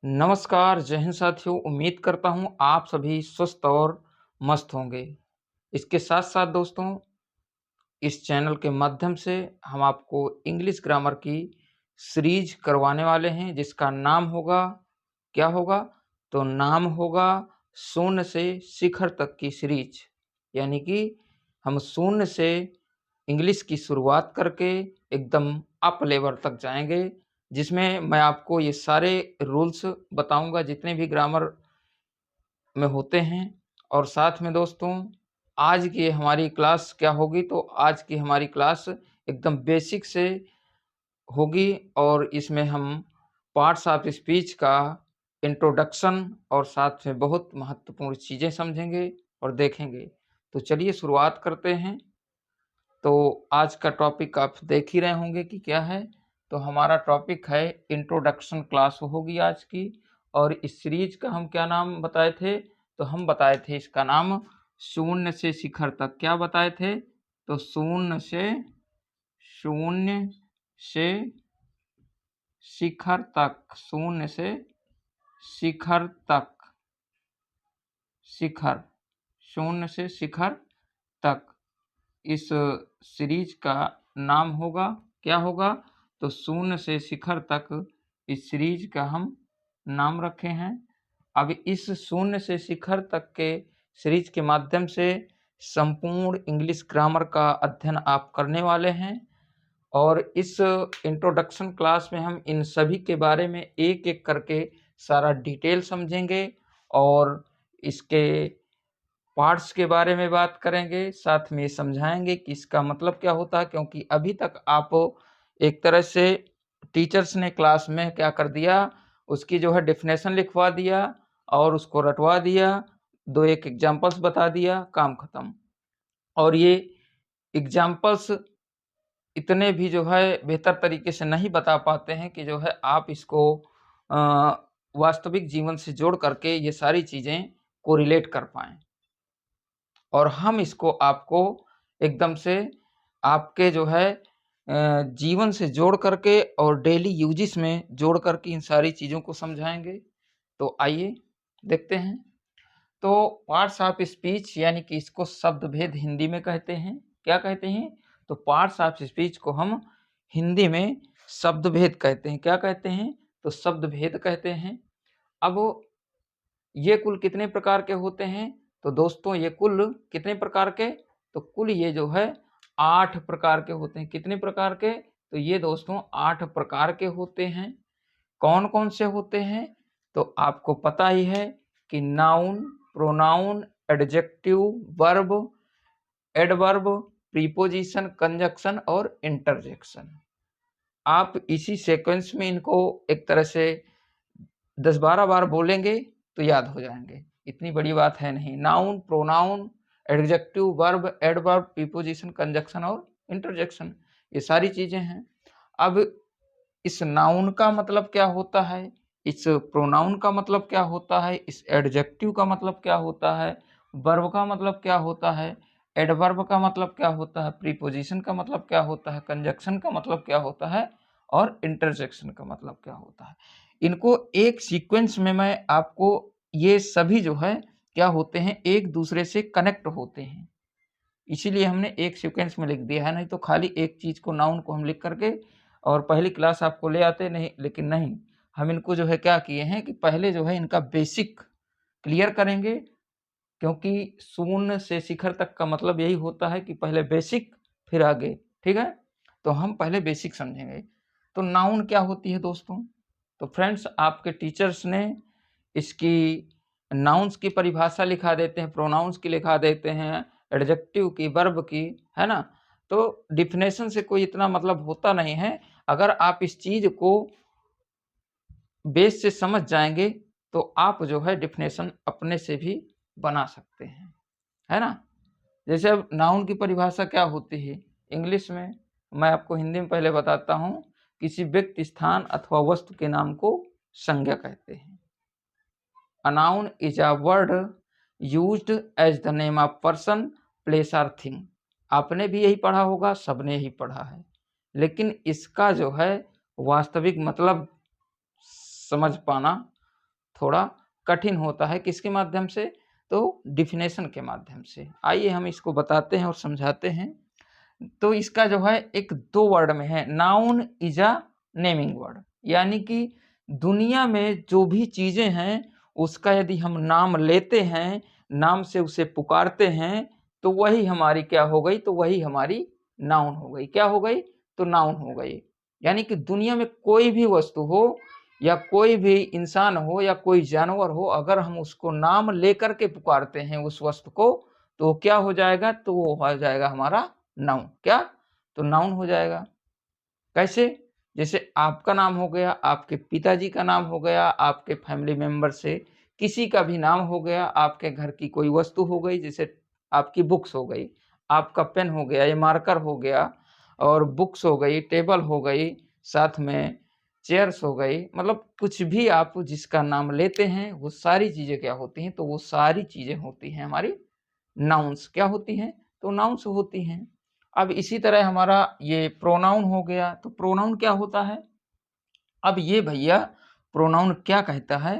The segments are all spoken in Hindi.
नमस्कार, जय हिंद साथियों। उम्मीद करता हूँ आप सभी स्वस्थ और मस्त होंगे। इसके साथ-साथ दोस्तों, इस चैनल के माध्यम से हम आपको इंग्लिश ग्रामर की सीरीज करवाने वाले हैं, जिसका नाम होगा, क्या होगा? तो नाम होगा शून्य से शिखर तक की सीरीज। यानी कि हम शून्य से इंग्लिश की शुरुआत करके एकदम अप लेवल तक जाएँगे, जिसमें मैं आपको ये सारे रूल्स बताऊँगा जितने भी ग्रामर में होते हैं। और साथ में दोस्तों, आज की हमारी क्लास क्या होगी? तो आज की हमारी क्लास एकदम बेसिक से होगी और इसमें हम पार्ट्स ऑफ स्पीच का इंट्रोडक्शन और साथ में बहुत महत्वपूर्ण चीज़ें समझेंगे और देखेंगे। तो चलिए शुरुआत करते हैं। तो आज का टॉपिक आप देख ही रहे होंगे कि क्या है। तो हमारा टॉपिक है इंट्रोडक्शन क्लास होगी आज की। और इस सीरीज का हम क्या नाम बताए थे? तो हम बताए थे इसका नाम शून्य से शिखर तक। क्या बताए थे? तो शून्य से शिखर तक, शून्य से शिखर तक, शिखर, शून्य से शिखर तक। इस सीरीज का नाम होगा, क्या होगा? तो शून्य से शिखर तक इस सीरीज का हम नाम रखे हैं। अब इस शून्य से शिखर तक के सीरीज के माध्यम से संपूर्ण इंग्लिश ग्रामर का अध्ययन आप करने वाले हैं। और इस इंट्रोडक्शन क्लास में हम इन सभी के बारे में एक एक करके सारा डिटेल समझेंगे और इसके पार्ट्स के बारे में बात करेंगे, साथ में समझाएंगे कि इसका मतलब क्या होता है। क्योंकि अभी तक आप एक तरह से टीचर्स ने क्लास में क्या कर दिया, उसकी जो है डेफिनेशन लिखवा दिया और उसको रटवा दिया, दो एक एग्जाम्पल्स बता दिया, काम खत्म। और ये एग्जाम्पल्स इतने भी जो है बेहतर तरीके से नहीं बता पाते हैं कि जो है आप इसको वास्तविक जीवन से जोड़ करके ये सारी चीज़ें को रिलेट कर पाएँ। और हम इसको आपको एकदम से आपके जो है जीवन से जोड़ करके और डेली यूजेस में जोड़ करके इन सारी चीज़ों को समझाएँगे। तो आइए देखते हैं। तो पार्ट्स ऑफ स्पीच यानी कि इसको शब्द भेद हिंदी में कहते हैं। क्या कहते हैं? तो पार्ट्स ऑफ स्पीच को हम हिंदी में शब्द भेद कहते हैं। क्या कहते हैं? तो शब्द भेद कहते हैं। अब ये कुल कितने प्रकार के होते हैं? तो दोस्तों, ये कुल कितने प्रकार के? तो कुल ये जो है 8 प्रकार के होते हैं। कितने प्रकार के? तो ये दोस्तों 8 प्रकार के होते हैं। कौन कौन से होते हैं? तो आपको पता ही है कि noun, pronoun, adjective, verb, adverb, preposition, conjunction और इंटरजेक्शन। आप इसी सीक्वेंस में इनको एक तरह से 10-12 बार बोलेंगे तो याद हो जाएंगे। इतनी बड़ी बात है नहीं। Noun, pronoun, adjective, verb, adverb, preposition, conjunction और इंटरजेक्शन, ये सारी चीजें हैं। अब इस नाउन का मतलब क्या होता है, इस प्रोनाउन का मतलब क्या होता है, इस एडजेक्टिव का मतलब क्या होता है, वर्ब का मतलब क्या होता है, एडवर्ब का मतलब क्या होता है, प्रीपोजिशन का मतलब क्या होता है, कंजक्शन का मतलब क्या होता है और इंटरजेक्शन का मतलब क्या होता है। इनको एक सीक्वेंस में मैं आपको, ये सभी जो है क्या होते हैं, एक दूसरे से कनेक्ट होते हैं, इसीलिए हमने एक सीक्वेंस में लिख दिया है। नहीं तो खाली एक चीज को, नाउन को हम लिख करके और पहली क्लास आपको ले आते नहीं, लेकिन नहीं, हम इनको जो है क्या किए हैं कि पहले जो है इनका बेसिक क्लियर करेंगे। क्योंकि शून्य से शिखर तक का मतलब यही होता है कि पहले बेसिक फिर आगे। ठीक है, तो हम पहले बेसिक समझेंगे। तो नाउन क्या होती है दोस्तों? तो फ्रेंड्स, आपके टीचर्स ने इसकी नाउन्स की परिभाषा लिखा देते हैं, प्रोनाउंस की लिखा देते हैं, एडजेक्टिव की, वर्ब की, है ना। तो डिफिनेशन से कोई इतना मतलब होता नहीं है। अगर आप इस चीज को बेस से समझ जाएंगे तो आप जो है डिफिनेशन अपने से भी बना सकते हैं, है ना। जैसे अब नाउन की परिभाषा क्या होती है इंग्लिश में, मैं आपको हिंदी में पहले बताता हूँ। किसी व्यक्ति, स्थान अथवा वस्तु के नाम को संज्ञा कहते हैं। A noun is a word used as the name of person, place or thing। आपने भी यही पढ़ा होगा, सबने ही पढ़ा है, लेकिन इसका जो है वास्तविक मतलब समझ पाना थोड़ा कठिन होता है। किसके माध्यम से? तो डिफिनेशन के माध्यम से। आइए हम इसको बताते हैं और समझाते हैं। तो इसका जो है एक 2 वर्ड में है, noun is a naming word, यानी कि दुनिया में जो भी चीजें हैं उसका यदि हम नाम लेते हैं, नाम से उसे पुकारते हैं, तो वही हमारी क्या हो गई? तो वही हमारी नाउन हो गई। क्या हो गई? तो नाउन हो गई। यानी कि दुनिया में कोई भी वस्तु हो या कोई भी इंसान हो या कोई जानवर हो, अगर हम उसको नाम लेकर के पुकारते हैं उस वस्तु को, तो क्या हो जाएगा? तो वो हो जाएगा हमारा नाउन। क्या? तो नाउन हो जाएगा। कैसे? जैसे आपका नाम हो गया, आपके पिताजी का नाम हो गया, आपके फैमिली मेंबर से किसी का भी नाम हो गया, आपके घर की कोई वस्तु हो गई, जैसे आपकी बुक्स हो गई, आपका पेन हो गया, ये मार्कर हो गया, और बुक्स हो गई, टेबल हो गई, साथ में चेयर्स हो गई, मतलब कुछ भी आप जिसका नाम लेते हैं वो सारी चीजें क्या होती हैं? तो वो सारी चीजें होती हैं हमारी नाउन्स। क्या होती हैं? तो नाउन्स होती हैं। अब इसी तरह हमारा ये प्रोनाउन हो गया। तो प्रोनाउन क्या होता है? अब ये भैया प्रोनाउन क्या कहता है?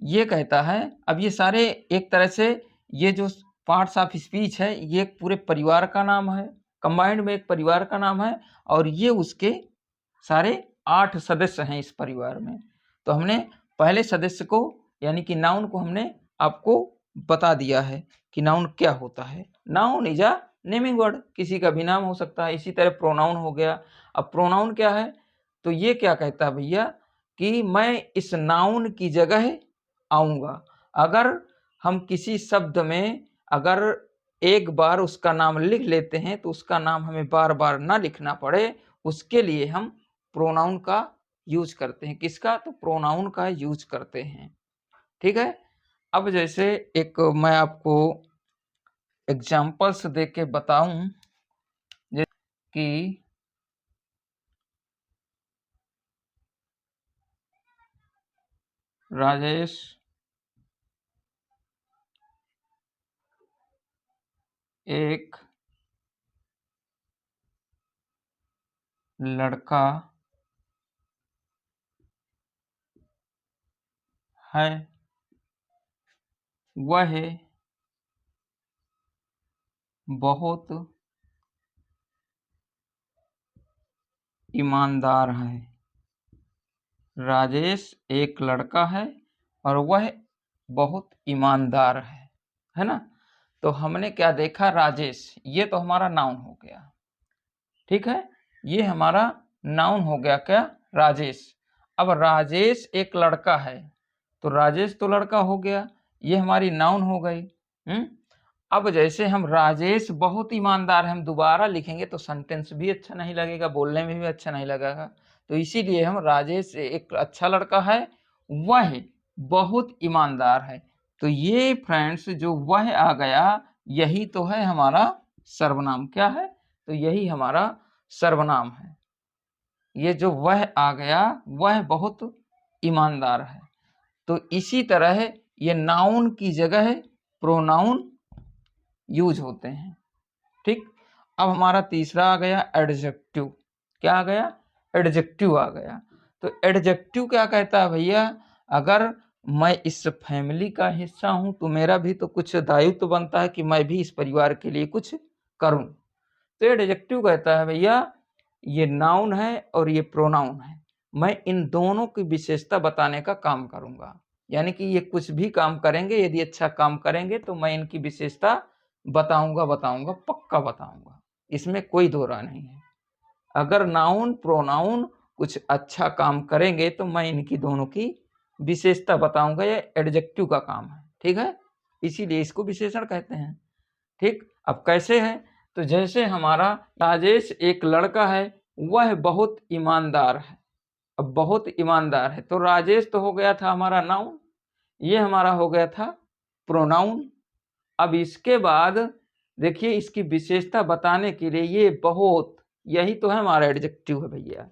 ये कहता है, अब ये सारे एक तरह से ये जो पार्ट्स ऑफ स्पीच है ये एक पूरे परिवार का नाम है, कंबाइंड में एक परिवार का नाम है, और ये उसके सारे 8 सदस्य हैं इस परिवार में। तो हमने पहले सदस्य को यानी कि नाउन को हमने आपको बता दिया है कि नाउन क्या होता है। Noun is a naming word, किसी का भी नाम हो सकता है। इसी तरह प्रोनाउन हो गया। अब प्रोनाउन क्या है? तो ये क्या कहता है भैया कि मैं इस नाउन की जगह आऊंगा। अगर हम किसी शब्द में अगर एक बार उसका नाम लिख लेते हैं तो उसका नाम हमें बार बार ना लिखना पड़े, उसके लिए हम प्रोनाउन का यूज करते हैं। किसका? तो प्रोनाउन का यूज करते हैं। ठीक है। अब जैसे एक मैं आपको एग्जाम्पल्स दे के बताऊं, जैसे कि राजेश एक लड़का है, वह बहुत ईमानदार है। राजेश एक लड़का है और वह बहुत ईमानदार है ना? तो हमने क्या देखा? राजेश, ये तो हमारा नाउन हो गया। ठीक है, ये हमारा नाउन हो गया। क्या? राजेश। अब राजेश एक लड़का है, तो राजेश तो लड़का हो गया, ये हमारी नाउन हो गई। अब जैसे हम राजेश बहुत ईमानदार है, हम दोबारा लिखेंगे तो सेंटेंस भी अच्छा नहीं लगेगा, बोलने में भी अच्छा नहीं लगेगा। तो इसीलिए हम राजेश एक अच्छा लड़का है, वह बहुत ईमानदार है। तो ये फ्रेंड्स जो वह आ गया, यही तो है हमारा सर्वनाम। क्या है? तो यही हमारा सर्वनाम है। ये जो वह आ गया, वह बहुत ईमानदार है। तो इसी तरह ये नाउन की जगह प्रोनाउन यूज होते हैं। ठीक। अब हमारा तीसरा आ गया एडजेक्टिव। क्या आ गया? एडजेक्टिव आ गया। तो एडजेक्टिव क्या कहता है भैया? अगर मैं इस फैमिली का हिस्सा हूं तो मेरा भी तो कुछ दायित्व बनता है कि मैं भी इस परिवार के लिए कुछ करूं। तो एडजेक्टिव कहता है भैया ये नाउन है और ये प्रोनाउन है, मैं इन दोनों की विशेषता बताने का काम करूंगा। यानी कि ये कुछ भी काम करेंगे, यदि अच्छा काम करेंगे तो मैं इनकी विशेषता बताऊंगा, पक्का बताऊंगा, इसमें कोई दो राय नहीं है। अगर नाउन प्रोनाउन कुछ अच्छा काम करेंगे तो मैं इनकी दोनों की विशेषता बताऊंगा। ये एडजेक्टिव का काम है। ठीक है, इसीलिए इसको विशेषण कहते हैं। ठीक। अब कैसे है? तो जैसे हमारा राजेश एक लड़का है, वह बहुत ईमानदार है। अब बहुत ईमानदार है तो राजेश तो हो गया था हमारा नाउन, ये हमारा हो गया था प्रोनाउन। अब इसके बाद देखिए इसकी विशेषता बताने के लिए ये बहुत, यही तो है हमारा एडजेक्टिव है भैया।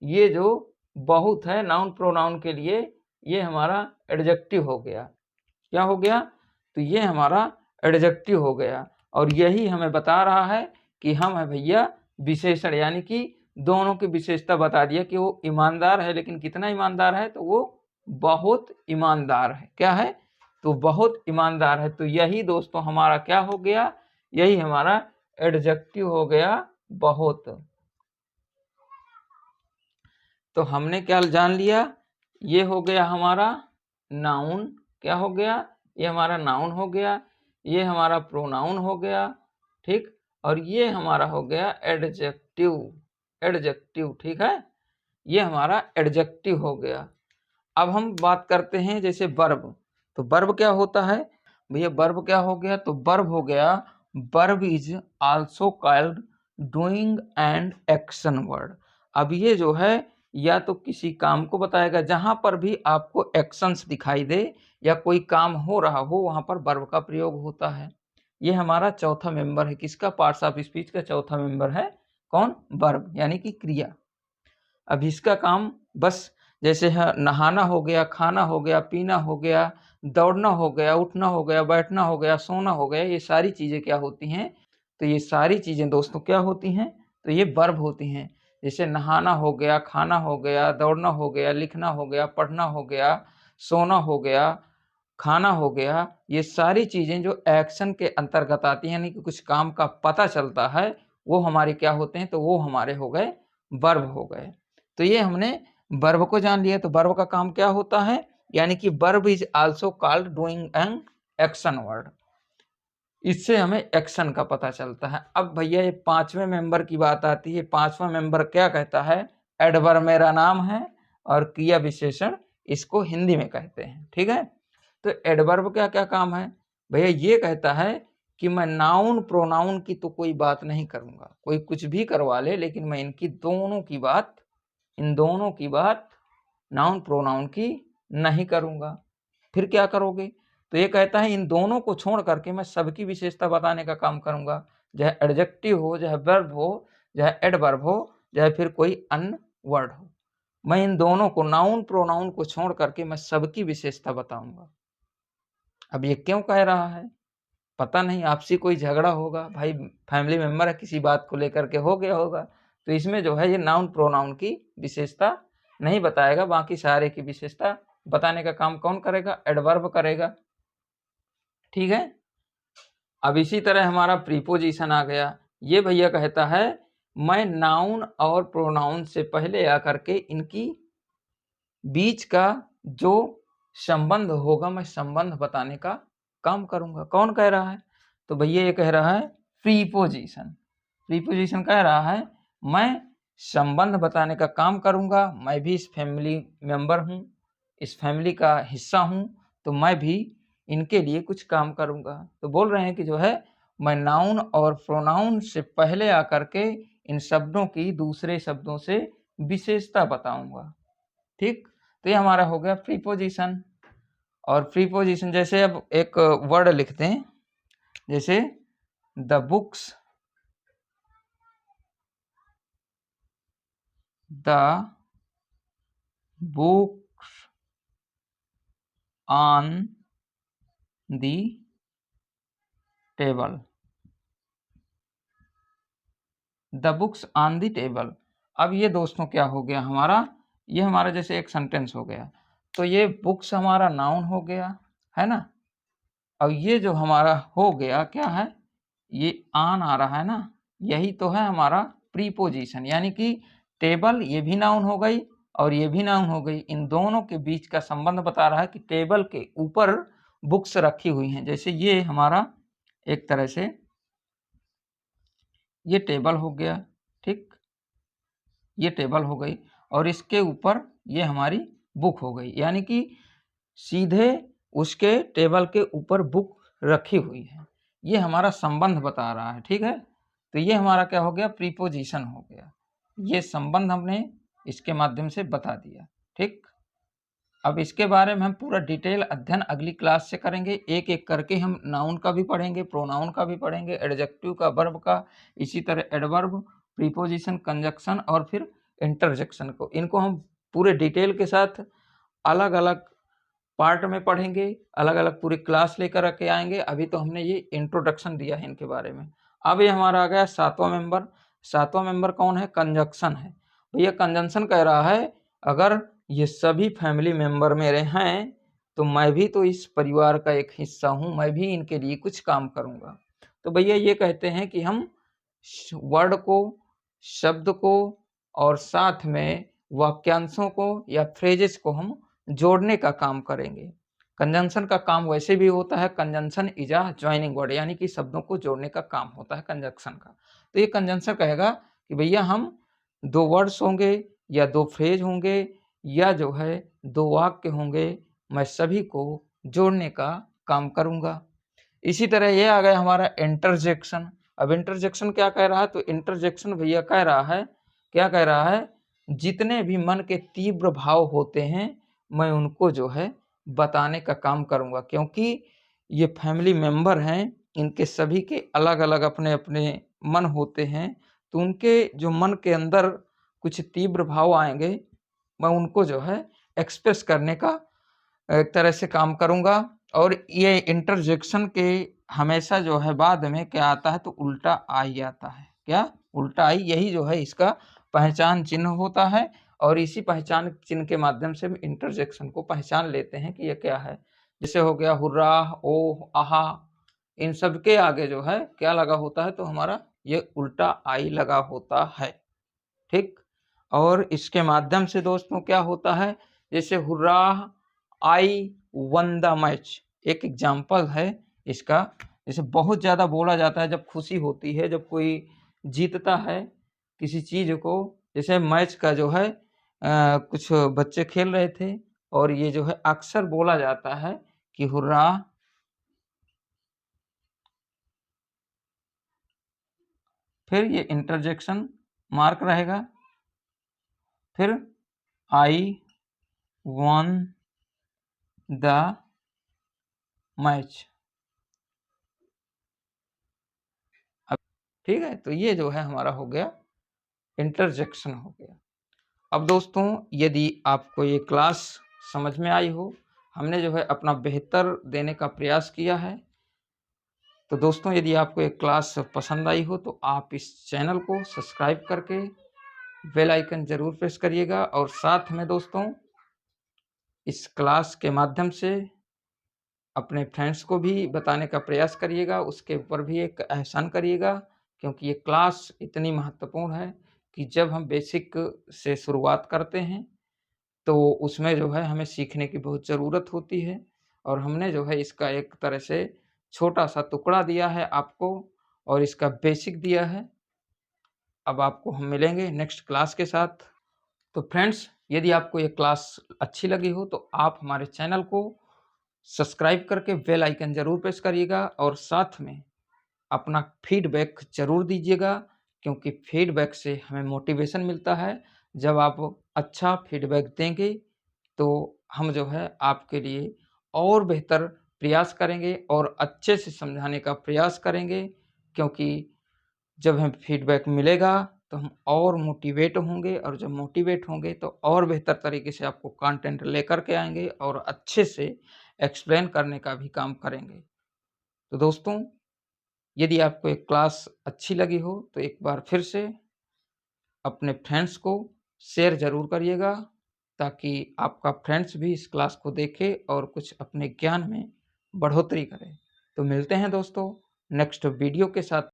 ये जो बहुत है नाउन प्रोनाउन के लिए, ये हमारा एडजेक्टिव हो गया। क्या हो गया? तो ये हमारा एडजेक्टिव हो गया, और यही हमें बता रहा है कि हम है भैया विशेषण, यानी कि दोनों की विशेषता बता दिया कि वो ईमानदार है, लेकिन कितना ईमानदार है? तो वो बहुत ईमानदार है। क्या है? तो बहुत ईमानदार है। तो यही दोस्तों हमारा क्या हो गया? यही हमारा एडजेक्टिव हो गया बहुत। तो हमने क्या जान लिया? ये हो गया हमारा नाउन। क्या हो गया? ये हमारा नाउन हो गया, ये हमारा प्रोनाउन हो गया, ठीक। और ये हमारा हो गया एडजेक्टिव। एडजेक्टिव, ठीक है, ये हमारा एडजेक्टिव हो गया। अब हम बात करते हैं जैसे वर्ब। तो वर्ब क्या होता है भैया? वर्ब क्या हो गया? तो वर्ब हो गया, verb is also called doing and action word. अब ये जो है या तो किसी काम को बताएगा, जहां पर भी आपको एक्शंस दिखाई दे या कोई काम हो रहा हो वहां पर वर्ब का प्रयोग होता है। ये हमारा चौथा मेंबर है। किसका? पार्ट्स ऑफ स्पीच का चौथा मेंबर है कौन? वर्ब, यानी कि क्रिया। अब इसका काम बस जैसे है नहाना हो गया, खाना हो गया, पीना हो गया, दौड़ना हो गया, उठना हो गया, बैठना हो गया, सोना हो गया, ये सारी चीजें क्या होती हैं? तो ये सारी चीजें दोस्तों क्या होती हैं? तो ये वर्ब होती हैं। जैसे नहाना हो गया, खाना हो गया, दौड़ना हो गया, लिखना हो गया, पढ़ना हो गया, सोना हो गया, खाना हो गया, ये सारी चीजें जो एक्शन के अंतर्गत आती हैं, यानी कि कुछ काम का पता चलता है, वो हमारे क्या होते हैं? तो वो हमारे हो गए वर्ब हो गए। तो ये हमने वर्ब को जान लिया। तो वर्ब का काम क्या होता है? यानी कि verb is also called doing an action word. इससे हमें एक्शन का पता चलता है। अब भैया ये पांचवें मेंबर की बात आती है। पांचवा मेंबर क्या कहता है? एडवर्ब मेरा नाम है और क्रिया विशेषण इसको हिंदी में कहते हैं, ठीक है। तो एडवर्ब क्या क्या काम है भैया? ये कहता है कि मैं नाउन प्रोनाउन की तो कोई बात नहीं करूंगा, कोई कुछ भी करवा ले, लेकिन मैं इनकी दोनों की बात, इन दोनों की बात, नाउन प्रोनाउन की नहीं करूंगा। फिर क्या करोगे? तो ये कहता है इन दोनों को छोड़ करके मैं सबकी विशेषता बताने का काम करूंगा, चाहे एडजेक्टिव हो, चाहे वर्ब हो, चाहे एडवर्ब हो, चाहे फिर कोई अन्य वर्ड हो। मैं इन दोनों को, नाउन प्रोनाउन को छोड़ करके मैं सबकी विशेषता बताऊंगा। अब ये क्यों कह रहा है? पता नहीं, आपसी कोई झगड़ा होगा भाई, फैमिली मेंबर है, किसी बात को लेकर के हो गया होगा। तो इसमें जो है ये नाउन प्रोनाउन की विशेषता नहीं बताएगा, बाकी सारे की विशेषता बताने का काम कौन करेगा? एडवर्ब करेगा, ठीक है। अब इसी तरह हमारा प्रीपोजिशन आ गया। ये भैया कहता है मैं नाउन और प्रोनाउन से पहले आकर के इनकी बीच का जो संबंध होगा, मैं संबंध बताने का काम करूंगा। कौन कह रहा है? तो भैया ये कह रहा है प्रीपोजिशन। प्रीपोजिशन कह रहा है मैं संबंध बताने का काम करूंगा, मैं भी इस फैमिली मेंबर हूँ, इस फैमिली का हिस्सा हूँ, तो मैं भी इनके लिए कुछ काम करूंगा। तो बोल रहे हैं कि जो है मैं नाउन और प्रोनाउन से पहले आकर के इन शब्दों की दूसरे शब्दों से विशेषता बताऊंगा, ठीक। तो ये हमारा हो गया प्रीपोजिशन। और प्रीपोजिशन जैसे अब एक वर्ड लिखते हैं, जैसे the books, the books on the table, the books on the table. अब ये दोस्तों क्या हो गया हमारा? ये हमारा जैसे एक सेंटेंस हो गया। तो ये बुक्स हमारा नाउन हो गया, है ना। अब ये जो हमारा हो गया क्या है? ये ऑन आ रहा है ना, यही तो है हमारा प्रीपोजिशन। यानी कि टेबल ये भी नाउन हो गई और ये भी नाउन हो गई, इन दोनों के बीच का संबंध बता रहा है कि टेबल के ऊपर बुक्स रखी हुई हैं। जैसे ये हमारा एक तरह से ये टेबल हो गया, ठीक, ये टेबल हो गई और इसके ऊपर ये हमारी बुक हो गई, यानी कि सीधे उसके टेबल के ऊपर बुक रखी हुई है। ये हमारा संबंध बता रहा है, ठीक है। तो ये हमारा क्या हो गया? प्रीपोजिशन हो गया। ये संबंध हमने इसके माध्यम से बता दिया, ठीक। अब इसके बारे में हम पूरा डिटेल अध्ययन अगली क्लास से करेंगे। एक एक करके हम नाउन का भी पढ़ेंगे, प्रोनाउन का भी पढ़ेंगे, एडजेक्टिव का, वर्ब का, इसी तरह एडवर्ब, प्रीपोजिशन, कंजक्शन और फिर इंटरजेक्शन को, इनको हम पूरे डिटेल के साथ अलग अलग पार्ट में पढ़ेंगे, अलग अलग पूरी क्लास लेकर के आएंगे। अभी तो हमने ये इंट्रोडक्शन दिया है इनके बारे में। अब ये हमारा आ गया सातवां मेंबर। सातवां मेंबर कौन है? कंजक्शन है। भैया कंजंक्शन कह रहा है अगर ये सभी फैमिली मेंबर मेरे हैं, तो मैं भी तो इस परिवार का एक हिस्सा हूँ, मैं भी इनके लिए कुछ काम करूँगा। तो भैया ये कहते हैं कि हम वर्ड को, शब्द को और साथ में वाक्यांशों को या फ्रेजेस को हम जोड़ने का काम करेंगे। कंजंक्शन का काम वैसे भी होता है, conjunction is a joining word, यानी कि शब्दों को जोड़ने का काम होता है कंजंक्शन का। तो ये कंजंक्शन कहेगा कि भैया हम 2 वर्ड्स होंगे या 2 फ्रेज होंगे या जो है 2 वाक्य होंगे, मैं सभी को जोड़ने का काम करूँगा। इसी तरह ये आ गया हमारा इंटरजेक्शन। अब इंटरजेक्शन क्या कह रहा है? तो इंटरजेक्शन भैया कह रहा है, क्या कह रहा है? जितने भी मन के तीव्र भाव होते हैं, मैं उनको जो है बताने का काम करूँगा, क्योंकि ये फैमिली मेंबर हैं, इनके सभी के अलग-अलग अपने-अपने मन होते हैं, तो उनके जो मन के अंदर कुछ तीव्र भाव आएँगे, मैं उनको जो है एक्सप्रेस करने का एक तरह से काम करूँगा। और ये इंटरजेक्शन के हमेशा जो है बाद में क्या आता है? तो उल्टा आई आता है। क्या? उल्टा आई, यही जो है इसका पहचान चिन्ह होता है और इसी पहचान चिन्ह के माध्यम से हम इंटरजेक्शन को पहचान लेते हैं कि ये क्या है। जैसे हो गया हुर्रा, ओह, आहा, इन सब के आगे जो है क्या लगा होता है? तो हमारा ये उल्टा आई लगा होता है। ठीक? और इसके माध्यम से दोस्तों क्या होता है? जैसे hurrah, I one the match, एक एग्जाम्पल है इसका। जैसे बहुत ज़्यादा बोला जाता है जब खुशी होती है, जब कोई जीतता है किसी चीज़ को। जैसे मैच का जो है कुछ बच्चे खेल रहे थे और ये जो है अक्सर बोला जाता है कि हुर्रा, फिर ये इंटरजेक्शन मार्क रहेगा, फिर आई वन द मैच। ठीक है, तो ये जो है हमारा हो गया इंटरजेक्शन हो गया। अब दोस्तों यदि आपको ये क्लास समझ में आई हो, हमने जो है अपना बेहतर देने का प्रयास किया है, तो दोस्तों यदि आपको ये क्लास पसंद आई हो तो आप इस चैनल को सब्सक्राइब करके बेल आइकन ज़रूर प्रेस करिएगा और साथ में दोस्तों इस क्लास के माध्यम से अपने फ्रेंड्स को भी बताने का प्रयास करिएगा, उसके ऊपर भी एक एहसान करिएगा, क्योंकि ये क्लास इतनी महत्वपूर्ण है कि जब हम बेसिक से शुरुआत करते हैं तो उसमें जो है हमें सीखने की बहुत ज़रूरत होती है और हमने जो है इसका एक तरह से छोटा-सा टुकड़ा दिया है आपको और इसका बेसिक दिया है। अब आपको हम मिलेंगे नेक्स्ट क्लास के साथ। तो फ्रेंड्स यदि आपको ये क्लास अच्छी लगी हो तो आप हमारे चैनल को सब्सक्राइब करके बेल आइकन ज़रूर प्रेस करिएगा और साथ में अपना फीडबैक ज़रूर दीजिएगा, क्योंकि फीडबैक से हमें मोटिवेशन मिलता है। जब आप अच्छा फीडबैक देंगे तो हम जो है आपके लिए और बेहतर प्रयास करेंगे और अच्छे से समझाने का प्रयास करेंगे, क्योंकि जब हमें फीडबैक मिलेगा तो हम और मोटिवेट होंगे और जब मोटिवेट होंगे तो और बेहतर तरीके से आपको कंटेंट लेकर के आएँगे और अच्छे से एक्सप्लेन करने का भी काम करेंगे। तो दोस्तों यदि आपको एक क्लास अच्छी लगी हो तो एक बार फिर से अपने फ्रेंड्स को शेयर ज़रूर करिएगा, ताकि आपका फ्रेंड्स भी इस क्लास को देखे और कुछ अपने ज्ञान में बढ़ोतरी करे। तो मिलते हैं दोस्तों नेक्स्ट वीडियो के साथ।